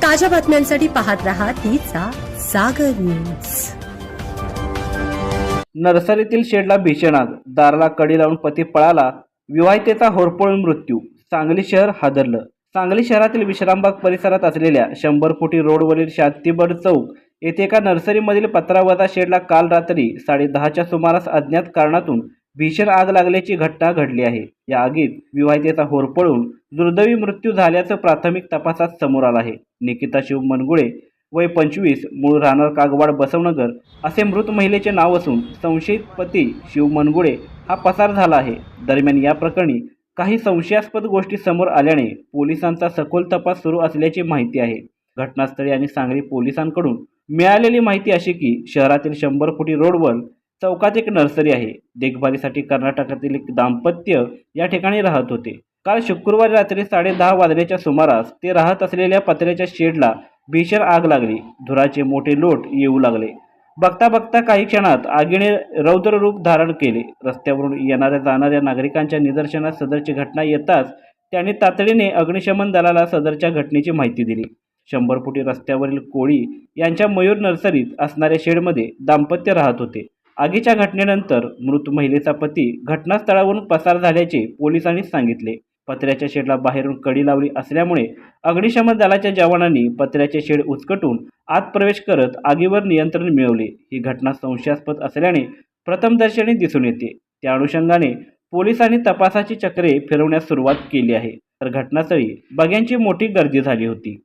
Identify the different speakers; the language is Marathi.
Speaker 1: ताज्या बातम्यांसाठी पाहत रहा तिचा सागर न्यूज।
Speaker 2: नर्सरीतील शेडला भीषण आग, दाराला कडी लावून पती पळाला, विवाहितेचा होरपळून मृत्यू। सांगली शहर हादरलं। सांगली शहरातील विश्रामबाग परिसरात असलेल्या 100 फुटी रोडवरील शांतीबर्ड चौक येथे एका नर्सरीमधील पत्रावजा शेडला काल रात्री 10:30च्या सुमारास अज्ञात कारणातून भीषण आग लागल्याची घटना घडली आहे। या आगीत विवाहितेचा होरपळून दुर्दैवी मृत्यू झाल्याचं प्राथमिक तपासात समोर आलं आहे। निकिता शिव मनगुळे वय 25, मूळ राहणार कागवाड बसवनगर असे मृत महिलेचे नाव असून संशयित पती शिव मनगुळे हा पसार झाला आहे। दरम्यान या प्रकरणी काही संशयास्पद गोष्टी समोर आल्याने पोलिसांचा सखोल तपास सुरू असल्याची माहिती आहे। घटनास्थळी आणि सांगली पोलिसांकडून मिळालेली माहिती अशी की शहरातील 100 फुटी रोडवर चौकात एक नर्सरी आहे। देखभालीसाठी कर्नाटकातील एक दाम्पत्य या ठिकाणी राहत होते। काल शुक्रवारी रात्री 10:30 वाजल्याच्या सुमारास ते राहत असलेल्या पत्र्याच्या शेडला भीषण आग लागली। धुराचे मोठे लोट येऊ लागले। बघता बघता काही क्षणात आगीने रौद्र रूप धारण केले। रस्त्यावरून येणाऱ्या जाणाऱ्या नागरिकांच्या निदर्शनास सदरची घटना येताच त्यांनी तातडीने अग्निशमन दलाला सदरच्या घटनेची माहिती दिली। 100 फुटी रस्त्यावरील कोळी यांच्या मयूर नर्सरीत असणाऱ्या शेडमध्ये दाम्पत्य राहत होते। आगीच्या घटनेनंतर मृत महिलेचा पती घटनास्थळावरून पसार झाल्याचे पोलिसांनी सांगितले। पत्र्याच्या शेडला बाहेरून कडी लावली असल्यामुळे अग्निशमन दलाच्या जवानांनी पत्र्याचे शेड उचकटून आत प्रवेश करत आगीवर नियंत्रण मिळवले। ही घटना संशयास्पद असल्याने प्रथमदर्शनी दिसून येते। त्या अनुषंगाने पोलिसांनी तपासाची चक्रे फिरवण्यास सुरुवात केली आहे। तर घटनास्थळी बघ्यांची मोठी गर्दी झाली होती।